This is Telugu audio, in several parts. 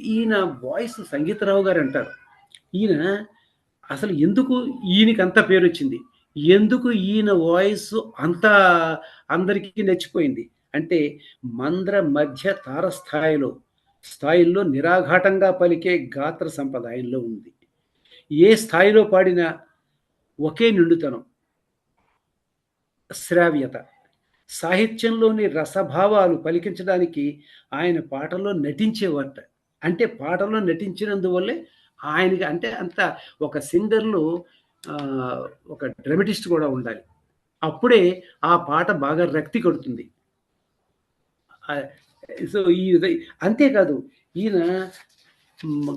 ఈయన వాయిస్ సంగీతరావు గారు అంటారు. ఈయన అసలు ఎందుకు ఈయనకంత పేరొచ్చింది? ఎందుకు ఈయన వాయిస్ అంత అందరికీ నచ్చిపోయింది? అంటే మంద్ర మధ్య స్థాయిల్లో నిరాఘాటంగా పలికే గాత్ర సంప్రదాయంలో ఉంది. ఏ స్థాయిలో పాడినా ఒకే నిండుతనం, శ్రావ్యత. సాహిత్యంలోని రసభావాలు పలికించడానికి ఆయన పాటల్లో నటించేవారట. అంటే పాటల్లో నటించినందువల్లే ఆయనకి అంటే అంత ఒక సింగర్‌లో ఒక డ్రమటిస్ట్ కూడా ఉండాలి. అప్పుడే ఆ పాట బాగా రక్తి కడుతుంది. ఆహ్, సో, ఈ విధ అంతేకాదు ఈయన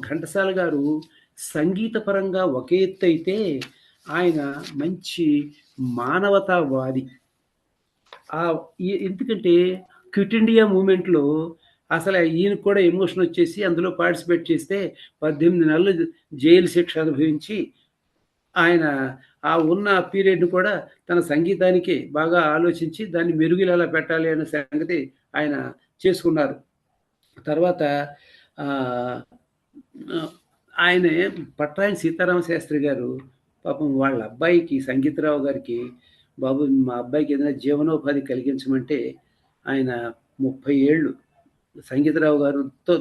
ఘంటసాల గారు సంగీత పరంగా ఒక ఎత్తయితే, ఆయన మంచి మానవతావాది. ఎందుకంటే క్విట్ ఇండియా మూవ్‌మెంట్‌లో అసల ఈయనకి కూడా ఎమోషన్ వచ్చేసి అందులో పార్టిసిపేట్ చేస్తే 18 నెలలు జైలు శిక్ష అనుభవించి ఆయన ఆ ఉన్న పీరియడ్‌ని కూడా తన సంగీతానికి బాగా ఆలోచించి దాన్ని మెరుగులు పెట్టాలి అనే సంగతి ఆయన చేసుకున్నారు. తర్వాత ఆహ్, ఆహ్, ఆయనే పట్రాయన సీతారామ శాస్త్రి గారు పాపం వాళ్ళ అబ్బాయికి సంగీతరావు గారికి, "బాబు మా అబ్బాయికి ఏదైనా జీవనోపాధి కలిగించమంటే" ఆయన 30 ఏళ్ళు సంగీతరావు గారితో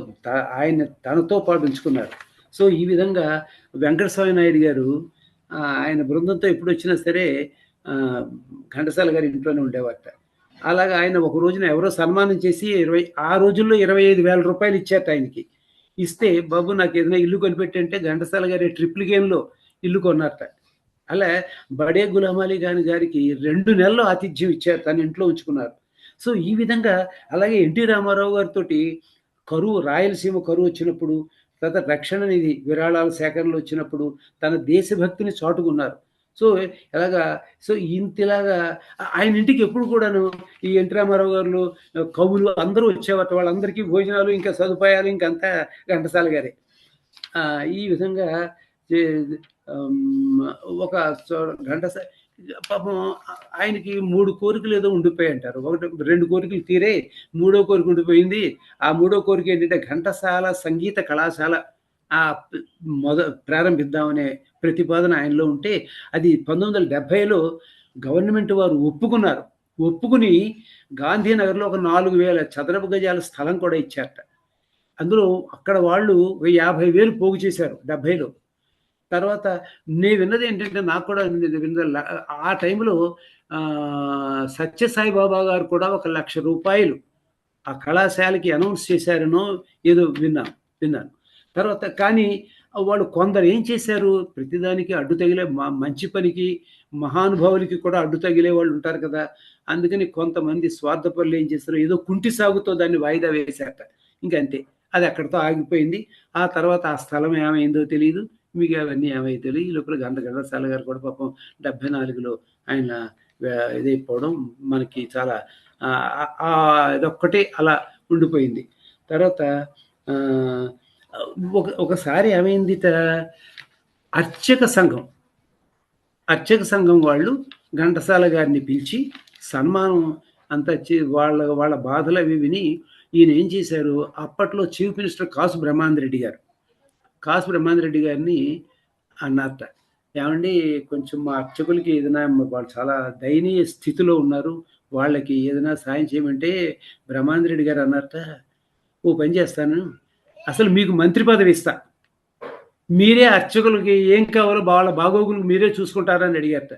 ఆయన తనతో పాటు ఉంచుకున్నారు. సో, ఈ విధంగా వెంకటస్వామి నాయుడు గారు ఆయన బృందంతో ఎప్పుడొచ్చినా సరే ఆహ్, ఘంటసాల గారి ఇంట్లోనే ఉండేవారట. అలాగా ఆయన ఒక రోజున ఎవరో సన్మానం చేసి ఆ రోజుల్లో రూ. 25,000 ఇచ్చారట ఆయనకి. ఇస్తే బాబు నాకేదైనా ఇల్లు కొనిపెట్టంటే ఘంటసాల గారి ట్రిపుల్ గేమ్‌లో ఇల్లు కొన్నారట. అలా బడే గులాం అలీ ఖాన్ గారికి 2 నెలలు ఆతిథ్యం ఇచ్చారు. తన ఇంట్లో ఉంచుకున్నారు. సో, ఈ విధంగా అలాగే ఎన్టీ రామారావు గారితోటి రాయలసీమ కరువొచ్చినప్పుడు, తర్వాత రక్షణ నిధి విరాళాల సేకరణలు వచ్చినప్పుడు తన దేశభక్తిని చాటుకున్నారు. సో, ఎలాగా సో, ఇంతిలాగా ఆయన ఇంటికి ఎప్పుడు కూడాను ఈ ఎన్టీ రామారావు గారు, కవులు అందరూ వచ్చేవారట. వాళ్ళందరికీ భోజనాలు, ఇంకా సదుపాయాలు ఇంకంతా ఘంటసాల గారే. ఈ విధంగా చే హ్మ్. ఒక చో ఘంటసా పాపం ఆయనకి 3 కోరికలేదో ఉండిపోయాయంటారు. 2 కోరికలు తీరాయి. మూడో కోరిక ఉండిపోయింది. ఆ మూడో కోరిక ఏంటంటే ఘంటసాల సంగీత కళాశాల ఆహ్, ప్ మొద ప్రారంభిద్దామనే ప్రతిపాదన ఆయనలో ఉంటే, అది 1970లో గవర్నమెంట్ వారు ఒప్పుకున్నారు. ఒప్పుకుని గాంధీనగర్‌లో ఒక 4000 చదరపు గజాల స్థలం కూడా ఇచ్చారట. అందులో అక్కడ వాళ్ళు 50,000 పోగు చేశారు 70లో. తర్వాత నేను విన్నదేంటంటే నాకు కూడా విన్నదల్లా ఆ టైంలో సత్యసాయి బాబా గారు కూడా ఒక రూ. 1,00,000 ఆ కళాశాలకి అనౌన్స్ చేశారనో ఏదో విన్నాను. తర్వాత కానీ వాళ్ళు కొందరు ఏం చేశారు, ప్రతిదానికి అడ్డు తగిలే మంచి పనికి, మహానుభావులకి కూడా అడ్డు తగిలే వాళ్ళు ఉంటారు కదా! అందుకని కొంతమంది స్వార్థపరులు ఏం చేశారు, ఏదో కుంటి సాగుతో దాన్ని వాయిదా వేశారట. ఇంకంతే. అది అక్కడితో ఆగిపోయింది. ఆ తర్వాత ఆ స్థలం ఏమైందో తెలీదు. మిగతావన్నీ ఏమైందో తెలీదు. ఈ లోపల ఘంటసాల గారు కూడా పాపం 74లో ఆయన ఇదైపోవడం మనకి చాలా ఇదొక్కటే అలా ఉండిపోయింది. తర్వాత ఆహ్, ఒకసారి ఏమైందిట, అర్చక సంఘం, అర్చక సంఘం వాళ్ళు ఘంటసాల గారిని పిలిచి సన్మానం అంతా వాళ్ళ వాళ్ళ బాధలవి విని ఈయన ఏం చేశారు, అప్పట్లో చీఫ్ మినిస్టర్ కాసు బ్రహ్మానందరెడ్డి గారు. కాసు బ్రహ్మానందరెడ్డి గారిని అన్నారట. ఏవండీ కొంచెం మా అర్చకులకి ఏదైనా వాళ్ళు చాలా దయనీయ స్థితిలో ఉన్నారు. వాళ్ళకి ఏదైనా సాయం చేయమంటే బ్రహ్మానందరెడ్డి గారు అన్నారట, "ఓ పని చేస్తాను. అసలు మీకు మంత్రి పదవి ఇస్తా. మీరే అర్చకులకి ఏం కావాలో వాళ్ళ బాగోగులు మీరే చూసుకుంటారా" అని అడిగారట.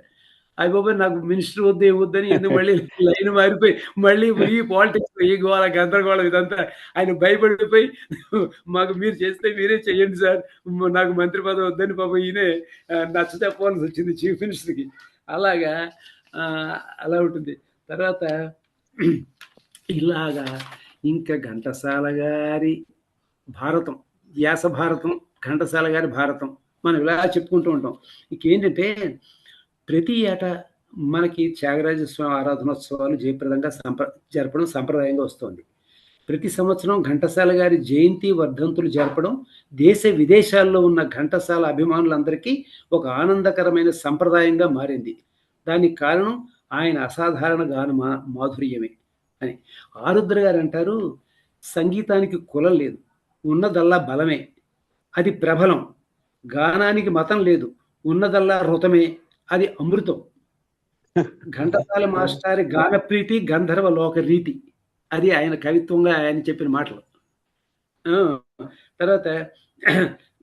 అయ్యబాబోయ్! నాకు మినిస్టర్ వద్దు, ఏం వద్దని ఎందుకు మళ్ళీ లైన్ మారిపోయి మళ్ళీ ఈ పాలిటిక్స్ ఈ గోల గందరగోళం ఇదంతా ఆయన భయపడిపోయి మాకు మీరు చేస్తే మీరే చేయండి సార్. నాకు మంత్రి పదవి వద్దని పాపం ఈయనే నచ్చ చెప్పవలసొచ్చింది చీఫ్ మినిస్టర్‌కి. అలాగా ఆహ్, అలా ఉంటుంది. తర్వాత ఇలాగా ఇంకా ఘంటసాల గారి భారతం, వ్యాస భారతం, ఘంటసాల గారి భారతం. మనం ఇలా చెప్పుకుంటూ ఉంటాం. ఇంకేంటంటే ప్రతి ఏటా మనకి త్యాగరాజ స్వామి ఆరాధనోత్సవాలు జయప్రదంగా జరపడం సంప్రదాయంగా వస్తోంది. ప్రతి సంవత్సరం ఘంటసాల గారి జయంతి, వర్ధంతులు జరపడం దేశ విదేశాల్లో ఉన్న ఘంటసాల అభిమానులందరికీ ఒక ఆనందకరమైన సంప్రదాయంగా మారింది. దానికి కారణం ఆయన అసాధారణ మాధుర్యమే అని. ఆరుద్ర గారంటారు, సంగీతానికి కులం లేదు. ఉన్నదల్లా బలమే, అది ప్రబలం. గానానికి మతం లేదు, ఉన్నదల్లా ఋతమే, అది అమృతం. ఘంటసాల మాస్టారి గానప్రీతి గంధర్వ లోక రీతి. అది ఆయన కవిత్వంగా ఆయన చెప్పిన మాటలు. ఆ! తర్వాత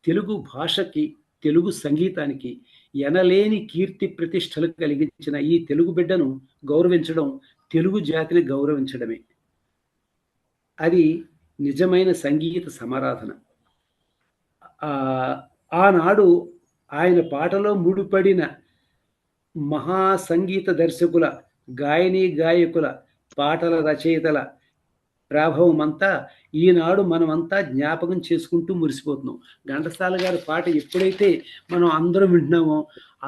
తెలుగు భాషకి, తెలుగు సంగీతానికి ఎనలేని కీర్తి ప్రతిష్టలు కలిగించిన ఈ తెలుగు బిడ్డను గౌరవించడం, తెలుగు జాతిని గౌరవించడమే. అది నిజమైన సంగీత సమారాధన. ఆనాడు ఆయన పాటలో ముడిపడిన మహా సంగీత దర్శకుల, గాయనీ గాయకుల, పాటల రచయితల ప్రభావం అంతా ఈనాడు మనమంతా జ్ఞాపకం చేసుకుంటూ మురిసిపోతున్నాం. ఘంటసాల గారి పాట ఎప్పుడైతే మనం అందరం వింటున్నామో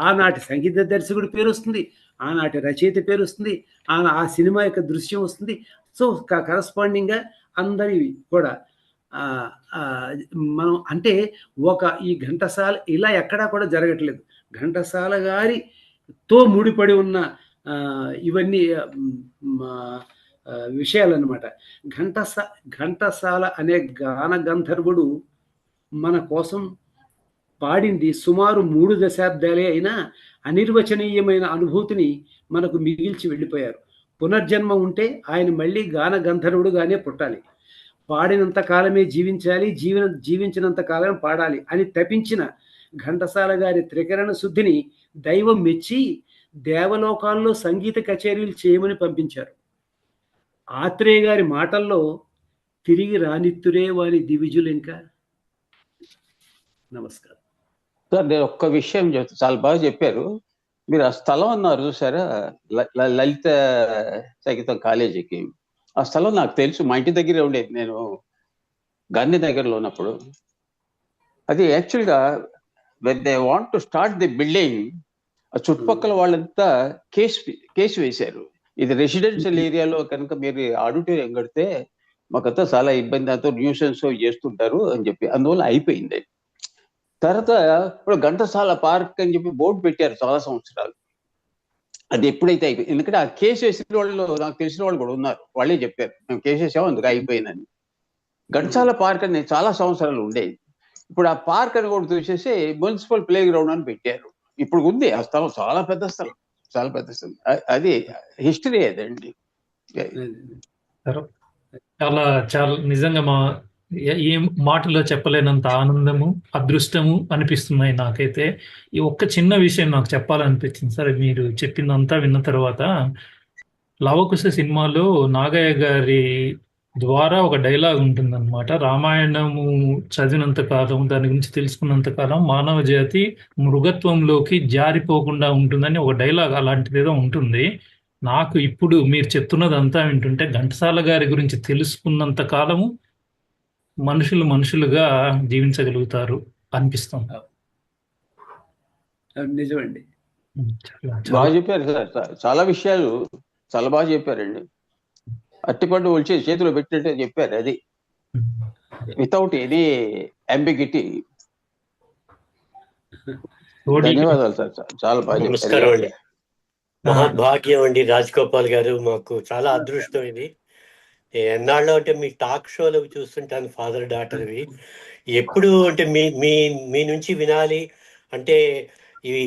ఆనాటి సంగీత దర్శకుడి పేరు వస్తుంది, ఆనాటి రచయిత పేరు వస్తుంది, ఆ సినిమా యొక్క దృశ్యం వస్తుంది. సో కరస్పాండింగ్గా అందరి కూడా మనం అంటే ఈ ఘంటసాల ఇలా ఎక్కడా కూడా జరగట్లేదు. ఘంటసాల గారితో ముడిపడి ఉన్న ఇవన్నీ విషయాలన్నమాట. ఘంటసాల అనే గాన గంధర్వుడు మన కోసం పాడింది సుమారు 3 దశాబ్దాలే అయినా అనిర్వచనీయమైన అనుభూతిని మనకు మిగిల్చి వెళ్ళిపోయారు. పునర్జన్మ ఉంటే ఆయన మళ్ళీ గాన గంధర్వుడుగానే పుట్టాలి, పాడినంత కాలమే జీవించాలి, జీవించినంత కాలం పాడాలి అని తపించిన ఘంటసాల గారి త్రికరణ శుద్ధిని దైవం మెచ్చి దేవలోకాల్లో సంగీత కచేరీలు చేయమని పంపించారు. ఆత్రేయ గారి మాటల్లో తిరిగి రానిత్తురే వారి దివిజులు ఇంకా. నమస్కారం సార్. నేను ఒక్క విషయం చెప్తా, చాలా బాగా చెప్పారు మీరు. ఆ స్థలం అన్నారు చూసారా, లలిత సంగీతం కాలేజీకి. ఆ స్థలం నాకు తెలుసు, మా ఇంటి దగ్గరే ఉండేది నేను గాంధీ దగ్గరలో ఉన్నప్పుడు. అది యాక్చువల్గా when they want to start the building, ఆ చుట్టుపక్కల వాళ్ళంతా కేసు వేశారు. ఇది రెసిడెన్షియల్ ఏరియాలో కనుక మీరు ఆడిటోరియం కడితే మాకంతా చాలా ఇబ్బంది, అంతా న్యూసెన్స్ చేస్తుంటారు అని చెప్పి, అందువల్ల అయిపోయింది. తర్వాత ఇప్పుడు ఘంటసాల పార్క్ అని చెప్పి బోర్డు పెట్టారు చాలా సంవత్సరాలు. అది ఎప్పుడైతే అయిపోయింది, ఎందుకంటే ఆ కేసు వేసిన వాళ్ళు నాకు తెలిసిన వాళ్ళు కూడా ఉన్నారు, వాళ్ళే చెప్పారు మేము కేసు వేసాము అందుకు అయిపోయిందని. ఘంటసాల పార్క్ అని చాలా సంవత్సరాలు ఉండేది. ఇప్పుడు ఆ పార్క్ అని కూడా చూసేసి మున్సిపల్ ప్లే గ్రౌండ్ అని పెట్టారు. ఇప్పుడు ఉంది ఆ స్థలం, చాలా పెద్ద స్థలం, చాలా పెద్ద స్థలం. అది హిస్టరీ అదండి. చాలా చాలా నిజంగా ఏ మాటలో చెప్పలేనంత ఆనందము, అదృష్టము అనిపిస్తున్నాయి నాకైతే. ఈ ఒక్క చిన్న విషయం నాకు చెప్పాలనిపించింది సార్. మీరు చెప్పిందంతా విన్న తర్వాత లవకుశ సినిమాలో నాగయ్య గారి ద్వారా ఒక డైలాగ్ ఉంటుందన్నమాట. రామాయణము చదివినంత కాలం, దాని గురించి తెలుసుకున్నంత కాలం మానవ జాతి మృగత్వంలోకి జారిపోకుండా ఉంటుందని ఒక డైలాగ్ అలాంటిది ఏదో ఉంటుంది. నాకు ఇప్పుడు మీరు చెప్తున్నదంతా వింటుంటే ఘంటసాల గారి గురించి తెలుసుకున్నంత కాలము మనుషులుగా జీవించగలుగుతారు అనిపిస్తుంది. నిజమండి, బాగా చెప్పారు సార్, చాలా విషయాలు చాలా బాగా చెప్పారండి. అట్టిపండు వచ్చి చేతిలో పెట్టినట్టే చెప్పారు, అది వితౌట్ ఎనీ అంబిగిటీ. ధన్యవాదాలు సార్, చాలా బాగా నమస్కారం అండి. మహద్భాగ్యం అండి రాజగోపాల్ గారు, మాకు చాలా అదృష్టం ఇది. ఎన్నాళ్ళు అంటే మీ టాక్ షోలు చూస్తుంటాను, ఫాదర్ డాటర్వి. ఎప్పుడు అంటే మీ నుంచి వినాలి అంటే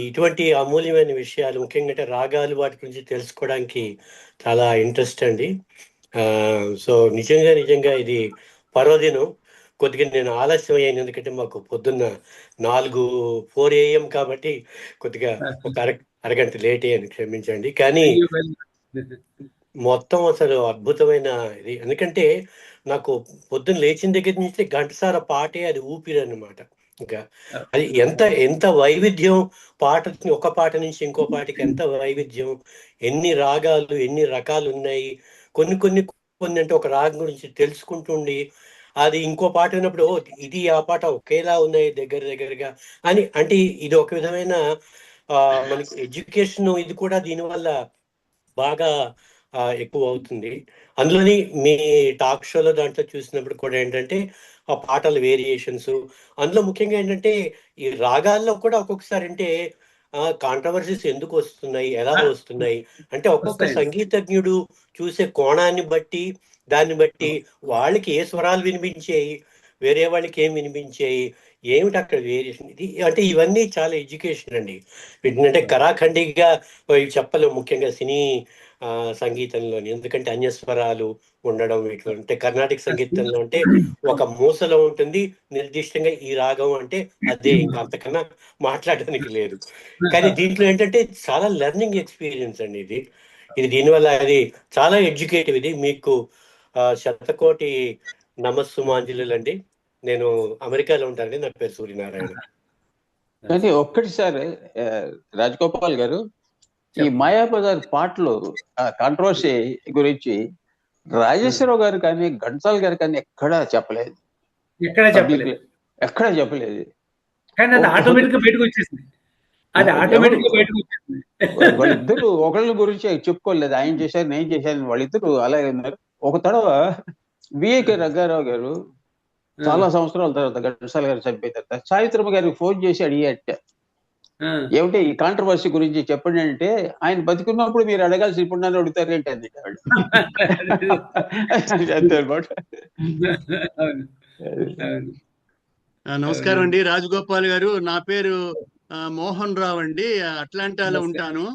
ఇటువంటి అమూల్యమైన విషయాలు, ముఖ్యంగా అంటే రాగాలు, వాటి గురించి తెలుసుకోవడానికి చాలా ఇంట్రెస్ట్ అండి. సో నిజంగా ఇది పర్వదినం. కొద్దిగా నేను ఆలస్యం అయ్యాను, ఎందుకంటే మాకు పొద్దున్న 4 AM కాబట్టి కొద్దిగా ఒక అరగంట లేట్ అయ్యాను, క్షమించండి. కానీ మొత్తం అసలు అద్భుతమైన ఇది. ఎందుకంటే నాకు పొద్దున్న లేచిన దగ్గర నుంచి ఘంటసాల పాటే అది ఊపిరి అన్నమాట. ఇంకా అది ఎంత వైవిధ్యం, ఒక పాట నుంచి ఇంకో పాటకి ఎంత వైవిధ్యం, ఎన్ని రాగాలు, ఎన్ని రకాలు ఉన్నాయి. కొన్ని అంటే ఒక రాగం గురించి తెలుసుకుంటుండి అది ఇంకో పాట విన్నప్పుడు ఇది ఆ పాట ఒకేలా ఉన్నాయి దగ్గరగా అని. అంటే ఇది ఒక విధమైన మనకి ఎడ్యుకేషన్ ఇది కూడా దీనివల్ల బాగా ఎక్కువ అవుతుంది. అందులోని మీ టాక్ షోలో దాంట్లో చూసినప్పుడు కూడా ఏంటంటే ఆ పాటల వేరియేషన్స్, అందులో ముఖ్యంగా ఏంటంటే ఈ రాగాల్లో కూడా ఒక్కొక్కసారి అంటే కాంట్రవర్సీస్ ఎందుకు వస్తున్నాయి, ఎలా వస్తున్నాయి అంటే ఒక్కొక్క సంగీతజ్ఞుడు చూసే కోణాన్ని బట్టి, దాన్ని బట్టి వాళ్ళకి ఏ స్వరాలు వినిపించాయి, వేరే వాళ్ళకి ఏం వినిపించాయి, ఏమిటి అక్కడ వేరియేషన్, ఇది అంటే ఇవన్నీ చాలా ఎడ్యుకేషన్ అండి. వీటినంటే కరాఖండిగా ఇవి చెప్పలేము, ముఖ్యంగా సినీ సంగీతంలోని. ఎందుకంటే అన్యస్వరాలు ఉండడం వీటిలో, అంటే కర్ణాటక సంగీతంలో అంటే ఒక మూసలో ఉంటుంది నిర్దిష్టంగా ఈ రాగం అంటే అదే, ఇంకా అంతకన్నా మాట్లాడడానికి లేదు. కానీ దీంట్లో ఏంటంటే చాలా లెర్నింగ్ ఎక్స్పీరియన్స్ అండి ఇది. దీనివల్ల అది చాలా ఎడ్యుకేటివ్. ఇది మీకు శతకోటి నమస్సుమాంజలు అండి. నేను అమెరికాలో ఉంటానండి, నా పేరు సూర్యనారాయణ. కానీ ఒక్కటి సార్, రాజగోపాల్ గారు, ఈ మాయాబజార్ పాటలు కాంట్రవర్సీ గురించి రాజేశ్వరరావు గారు కానీ ఘంటసాల గారు కానీ ఎక్కడా చెప్పలేదు, ఎక్కడా చెప్పలేదు. కానీ అది ఆటోమేటిక్ గా బయటకు వచ్చేసింది. అది ఆటోమేటిక్ గా బయటకు వచ్చేసింది. వాళ్ళిద్దరు ఒకళ్ళ గురించి చెప్పుకోలేదు, ఆయన చేశారు నేను చేశాను, వాళ్ళిద్దరు అలాగే ఉన్నారు. ఒక తడవ విఏకే రంగారావు గారు చాలా సంవత్సరాల తర్వాత ఘంటసాల గారు చనిపోయిన తర్వాత సావిత్రమ్మ గారికి ఫోన్ చేసి అడిగేట, ఏమిటి ఈ కాంట్రవర్సీ గురించి చెప్పండి అంటే, ఆయన బతికున్నప్పుడు మీరు అడగాల్సి ఇప్పుడు నన్ను అడుగుతారు ఏంటి అంది. అంతే అనమాట. నమస్కారం అండి రాజగోపాల్ గారు. నా పేరు మోహన్ రావు అండి, అట్లాంటాలో ఉంటాను.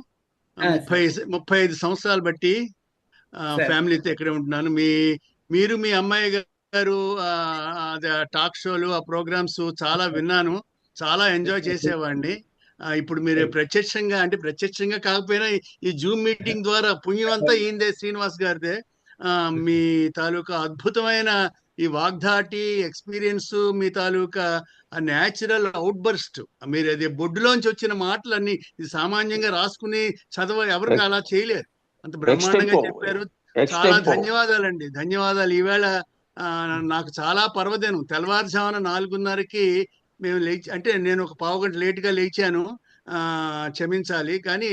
35 సంవత్సరాలు బట్టి ఫ్యామిలీతో ఇక్కడే ఉంటున్నాను. మీరు మీ అమ్మాయి గారు టాక్ షోలు, ఆ ప్రోగ్రామ్స్ చాలా విన్నాను, చాలా ఎంజాయ్ చేసేవాడిని. ఇప్పుడు మీరు ప్రత్యక్షంగా కాకపోయినా ఈ జూమ్ మీటింగ్ ద్వారా పుణ్యం అంతా ఈందే, శ్రీనివాస్ గారిదే. మీ తాలూకా అద్భుతమైన ఈ వాగ్దాటి ఎక్స్పీరియన్స్, మీ తాలూకా న్యాచురల్ అవుట్ బర్స్ట్, మీరు అది బొడ్డులోంచి వచ్చిన మాటలన్నీ సామాన్యంగా రాసుకుని ఎవరికి అలా చేయలేరు, అంత బ్రహ్మాండంగా చెప్పారు. చాలా ధన్యవాదాలండి, ధన్యవాదాలు. ఈవేళ నాకు చాలా పర్వదినం. తెల్లవారుజామున 4:30కి మేము లేచి, అంటే నేను ఒక పావుగంట లేట్గా లేచాను, క్షమించాలి. కానీ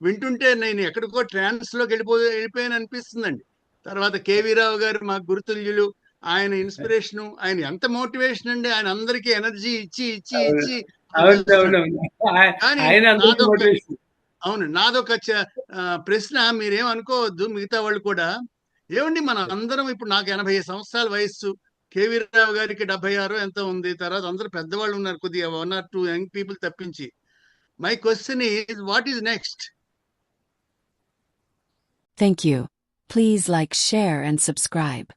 వింటుంటే నేను ఎక్కడికో ట్రాన్స్లోకి వెళ్ళిపోయాను అనిపిస్తుందండి. తర్వాత కేవీ రావు గారు మాకు గురుతుల్యులు, ఆయన ఇన్స్పిరేషన్, ఆయన ఎంత మోటివేషన్ అండి, ఆయన అందరికీ ఎనర్జీ ఇచ్చి ఇచ్చి ఇచ్చి. అవును, నాదొక ప్రశ్న, మీరేమనుకోవద్దు, మిగతా వాళ్ళు కూడా. ఏమండి, మన అందరం ఇప్పుడు, నాకు 80 సంవత్సరాల వయస్సు, కేవీ రావు గారికి 76 ఎంత ఉంది, తర్వాత అందరూ పెద్దవాళ్ళు ఉన్నారు, కొద్దిగా 1 or 2 యంగ్ పీపుల్ తప్పించి. My question is, what is next? Thank you. Please like, share and subscribe.